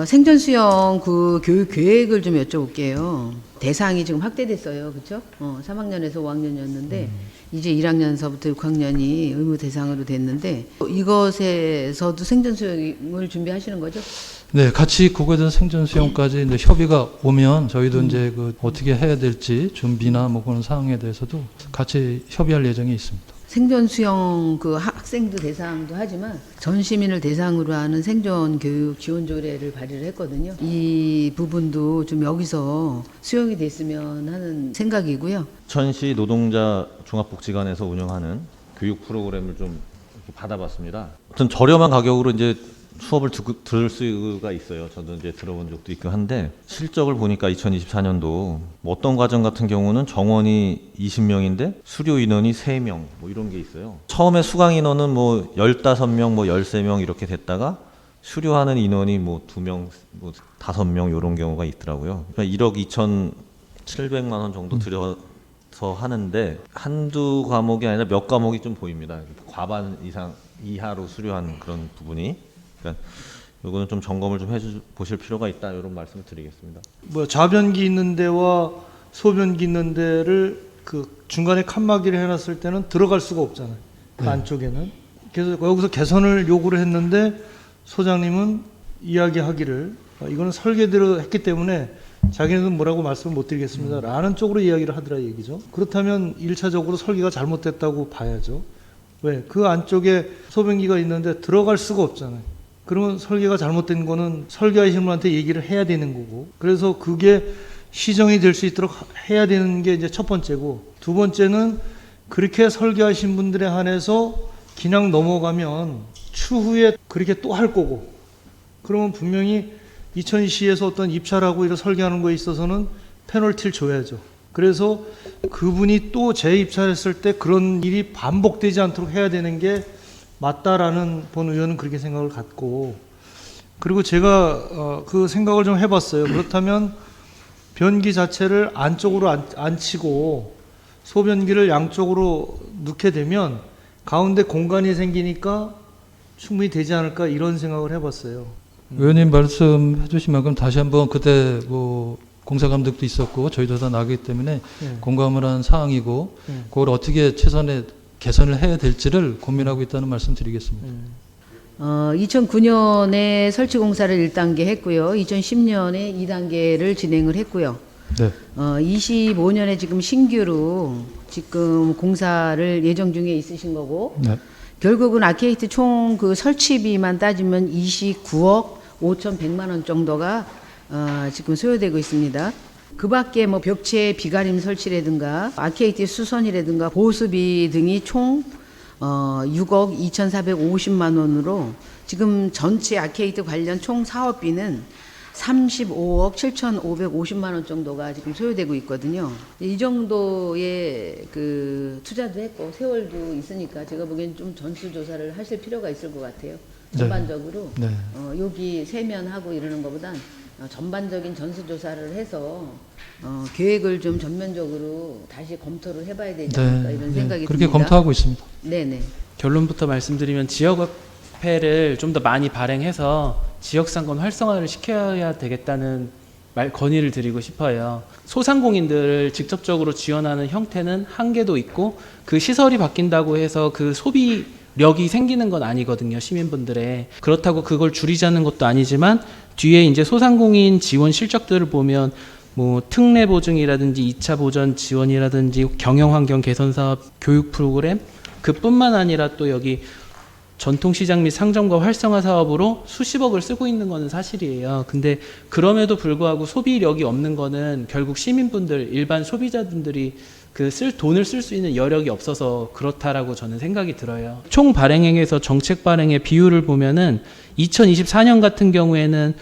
생존 수영 그 교육 계획을 좀 여쭤볼게요. 대상이 지금 확대됐어요. 그렇죠? 3학년에서 5학년이었는데 이제 1학년서부터 6학년이 의무 대상으로 됐는데 이것에서도 생존 수영을 준비하시는 거죠? 네, 같이 그거에 대한 생존 수용까지 이제 협의가 오면 저희도 이제 그 어떻게 해야 될지 준비나 뭐 그런 사항에 대해서도 같이 협의할 예정이 있습니다. 생존 수영 그 학생도 대상도 하지만 전 시민을 대상으로 하는 생존 교육 지원 조례를 발의를 했거든요. 이 부분도 좀 여기서 수용이 됐으면 하는 생각이고요. 천시 노동자 종합복지관에서 운영하는 교육 프로그램을 좀 받아봤습니다. 어떤 저렴한 가격으로 이제 수업을 들을 수가 있어요. 저도 이제 들어본 적도 있고 한데 실적을 보니까 2024년도 뭐 어떤 과정 같은 경우는 정원이 20명인데 수료 인원이 3명 뭐 이런 게 있어요. 처음에 수강 인원은 뭐 15명, 뭐 13명 이렇게 됐다가 수료하는 인원이 뭐 2명, 뭐 5명 이런 경우가 있더라고요. 그러니까 1억 2,700만 원 정도 들여서 하는데 한두 과목이 아니라 몇 과목이 좀 보입니다. 과반 이하로 수료한 그런 부분이. 그러니까 이거는 좀 점검을 좀 해보실 필요가 있다 이런 말씀을 드리겠습니다. 뭐 좌변기 있는 데와 소변기 있는 데를 그 중간에 칸막이를 해놨을 때는 들어갈 수가 없잖아요. 그 안쪽에는. 그래서 여기서 개선을 요구를 했는데 소장님은 이야기하기를 이거는 설계대로 했기 때문에 자기네는 뭐라고 말씀을 못 드리겠습니다. 라는 쪽으로 이야기를 하더라 얘기죠. 그렇다면 1차적으로 설계가 잘못됐다고 봐야죠. 왜? 그 안쪽에 소변기가 있는데 들어갈 수가 없잖아요. 그러면 설계가 잘못된 거는 설계하시는 분한테 얘기를 해야 되는 거고, 그래서 그게 시정이 될 수 있도록 해야 되는 게 이제 첫 번째고, 두 번째는 그렇게 설계하신 분들에 한해서 그냥 넘어가면 추후에 그렇게 또 할 거고, 그러면 분명히 이천시에서 어떤 입찰하고 이런 설계하는 거에 있어서는 페널티를 줘야죠. 그래서 그분이 또 재입찰했을 때 그런 일이 반복되지 않도록 해야 되는 게 맞다라는 본 의원은 그렇게 생각을 갖고, 그리고 제가 그 생각을 좀 해봤어요. 그렇다면 변기 자체를 안쪽으로 안 치고 소변기를 양쪽으로 넣게 되면 가운데 공간이 생기니까 충분히 되지 않을까 이런 생각을 해봤어요. 의원님 말씀해 주신 만큼 다시 한번 그때 뭐 공사 감독도 있었고 저희도 다 나기 때문에 공감을 한 사항이고 그걸 어떻게 최선의 개선을 해야 될지를 고민하고 있다는 말씀 드리겠습니다. 2009년에 설치 공사를 1단계 했고요. 2010년에 2단계를 진행을 했고요. 네. 25년에 지금 신규로 지금 공사를 예정 중에 있으신 거고, 네. 결국은 아케이트 총 그 설치비만 따지면 29억 5,100만 원 정도가 지금 소요되고 있습니다. 그 밖에 뭐 벽체 비가림 설치라든가 아케이트 수선이라든가 보수비 등이 총 6억 2,450만 원으로 지금 전체 아케이트 관련 총 사업비는 35억 7,550만 원 정도가 지금 소요되고 있거든요. 이 정도의 그 투자도 했고 세월도 있으니까 제가 보기엔 좀 전수조사를 하실 필요가 있을 것 같아요. 전반적으로 네. 여기 세면하고 이러는 것보단 전반적인 전수조사를 해서 계획을 좀 전면적으로 다시 검토를 해봐야 되지 않을까 이런 생각이 그렇게 듭니다. 검토하고 있습니다. 네네. 결론부터 말씀드리면 지역화폐를 좀 더 많이 발행해서 지역상권 활성화를 시켜야 되겠다는 건의를 드리고 싶어요. 소상공인들을 직접적으로 지원하는 형태는 한계도 있고 그 시설이 바뀐다고 해서 그 소비력이 생기는 건 아니거든요. 시민분들의. 그렇다고 그걸 줄이자는 것도 아니지만 뒤에 이제 소상공인 지원 실적들을 보면 뭐 특례 보증이라든지 2차 보전 지원이라든지 경영 환경 개선 사업 교육 프로그램 그뿐만 아니라 또 여기 전통시장 및 상점과 활성화 사업으로 수십억을 쓰고 있는 거는 사실이에요. 근데 그럼에도 불구하고 소비력이 없는 거는 결국 시민분들, 일반 소비자분들이 그 돈을 쓸 수 있는 여력이 없어서 그렇다라고 저는 생각이 들어요. 총 발행액에서 정책 발행의 비율을 보면은 2024년 같은 경우에는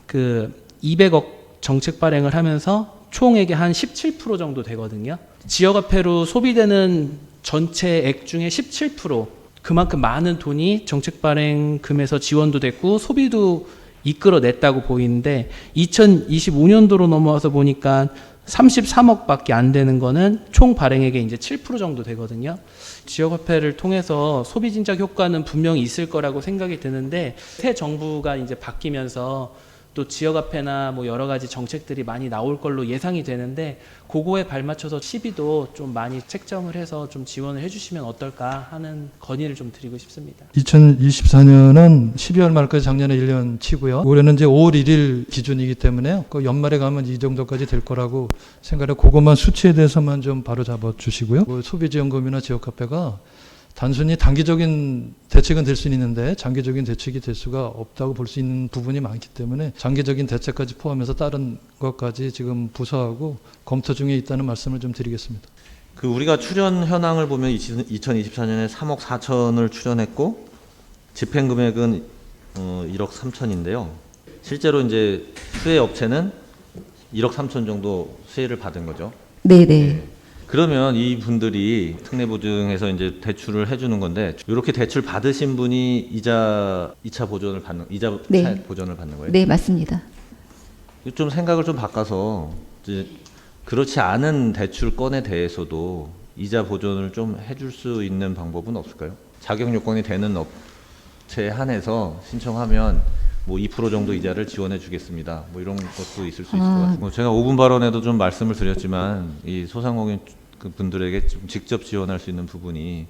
그 200억 정책 발행을 하면서 총액의 한 17% 정도 되거든요. 지역화폐로 소비되는 전체 액 중에 17%, 그만큼 많은 돈이 정책 발행금에서 지원도 됐고 소비도 이끌어냈다고 보이는데 2025년도로 넘어와서 보니까 33억밖에 안 되는 거는 총 발행액의 이제 7% 정도 되거든요. 지역화폐를 통해서 소비 진작 효과는 분명히 있을 거라고 생각이 드는데 새 정부가 이제 바뀌면서 또 지역화폐나 뭐 여러 가지 정책들이 많이 나올 걸로 예상이 되는데 그거에 발맞춰서 시비도 좀 많이 책정을 해서 좀 지원을 해주시면 어떨까 하는 건의를 좀 드리고 싶습니다. 2024년은 12월 말까지 작년에 1년 치고요. 올해는 이제 5월 1일 기준이기 때문에요. 그 연말에 가면 이 정도까지 될 거라고 생각해요. 그것만 수치에 대해서만 좀 바로 잡아 주시고요. 그 소비지원금이나 지역화폐가 단순히 단기적인 대책은 될 수 있는데 장기적인 대책이 될 수가 없다고 볼 수 있는 부분이 많기 때문에 장기적인 대책까지 포함해서 다른 것까지 지금 부서하고 검토 중에 있다는 말씀을 좀 드리겠습니다. 그 우리가 출연 현황을 보면 2024년에 3억 4천을 출연했고 집행 금액은 1억 3천인데요. 실제로 이제 수혜 업체는 1억 3천 정도 수혜를 받은 거죠. 네네. 그러면 이 분들이 특례보증해서 이제 대출을 해주는 건데 이렇게 대출 받으신 분이 이자 보전을 받는 네. 보전을 받는 거예요? 네, 맞습니다. 좀 생각을 좀 바꿔서 이제 그렇지 않은 대출 건에 대해서도 이자 보전을 좀 해줄 수 있는 방법은 없을까요? 자격 요건이 되는 업체에 한해서 신청하면 뭐 2% 정도 이자를 지원해 주겠습니다. 뭐 이런 것도 있을 수 있을 것 같아요. 제가 5분 발언에도 좀 말씀을 드렸지만 이 소상공인 그 분들에게 좀 직접 지원할 수 있는 부분이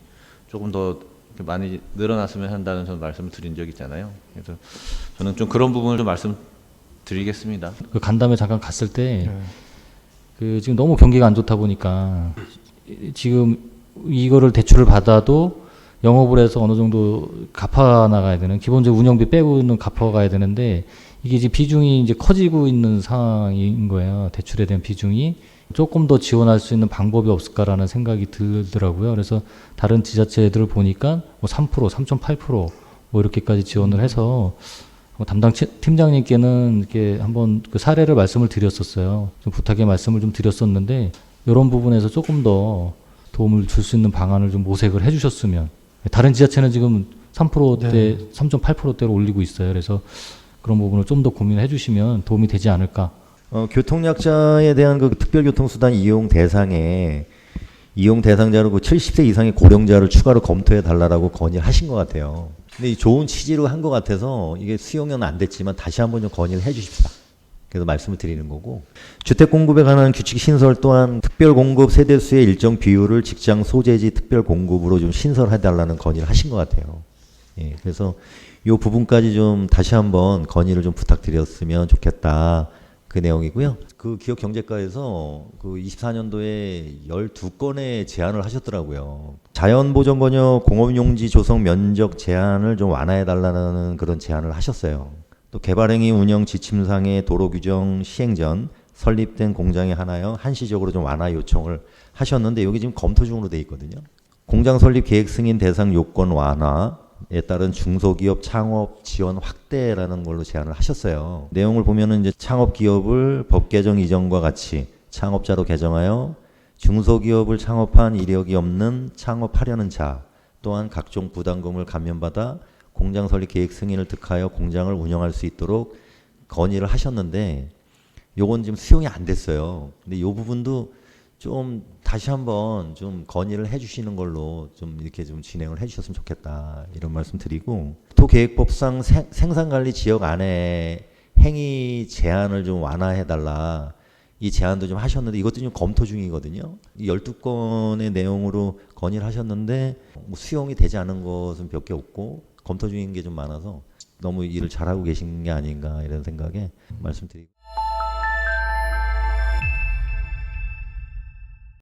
조금 더 많이 늘어났으면 한다는 저는 말씀을 드린 적이 있잖아요. 그래서 저는 좀 그런 부분을 좀 말씀드리겠습니다. 그 간담회 잠깐 갔을 때 그 지금 너무 경기가 안 좋다 보니까 지금 이거를 대출을 받아도 영업을 해서 어느 정도 갚아 나가야 되는 기본적으로 운영비 빼고는 갚아 가야 되는데 이게 이제 비중이 이제 커지고 있는 상황인 거예요. 대출에 대한 비중이 조금 더 지원할 수 있는 방법이 없을까라는 생각이 들더라고요. 그래서 다른 지자체들을 보니까 뭐 3%, 3.8% 뭐 이렇게까지 지원을 해서 담당 팀장님께는 이렇게 한번 그 사례를 말씀을 드렸었어요. 좀 부탁의 말씀을 좀 드렸었는데 이런 부분에서 조금 더 도움을 줄 수 있는 방안을 좀 모색을 해주셨으면. 다른 지자체는 지금 3%대, 네. 3.8%대로 올리고 있어요. 그래서 그런 부분을 좀 더 고민해 주시면 도움이 되지 않을까. 교통약자에 대한 그 특별교통수단 이용 대상에 이용 대상자로 그 70세 이상의 고령자를 추가로 검토해 달라고 건의를 하신 것 같아요. 근데 이 좋은 취지로 한 것 같아서 이게 수용은 안 됐지만 다시 한번 좀 건의를 해 주십시다. 그래서 말씀을 드리는 거고, 주택 공급에 관한 규칙 신설 또한 특별 공급 세대수의 일정 비율을 직장 소재지 특별 공급으로 좀 신설해 달라는 건의를 하신 것 같아요. 예, 그래서 이 부분까지 좀 다시 한번 건의를 좀 부탁드렸으면 좋겠다. 그 내용이고요. 그 기업경제과에서 그 24년도에 12건의 제안을 하셨더라고요. 자연보전번역 공업용지 조성 면적 제한을 좀 완화해달라는 그런 제안을 하셨어요. 또 개발행위 운영 지침상의 도로규정 시행 전 설립된 공장에 한하여 한시적으로 좀 완화 요청을 하셨는데 여기 지금 검토 중으로 돼 있거든요. 공장 설립 계획 승인 대상 요건 완화에 따른 중소기업 창업 지원 확대라는 걸로 제안을 하셨어요. 내용을 보면은 이제 창업기업을 법 개정 이전과 같이 창업자로 개정하여 중소기업을 창업한 이력이 없는 창업하려는 자 또한 각종 부담금을 감면받아 공장 설립 계획 승인을 득하여 공장을 운영할 수 있도록 건의를 하셨는데 요건 지금 수용이 안 됐어요. 근데 요 부분도 좀 다시 한번 좀 건의를 해주시는 걸로 좀 이렇게 좀 진행을 해주셨으면 좋겠다 이런 말씀 드리고, 도계획법상 생산관리 지역 안에 행위 제한을 좀 완화해달라 이 제안도 좀 하셨는데 이것도 좀 검토 중이거든요. 이 12건의 내용으로 건의를 하셨는데 뭐 수용이 되지 않은 것은 몇 개 없고 검토 중인 게 좀 많아서 너무 일을 잘하고 계신 게 아닌가 이런 생각에 말씀드리고.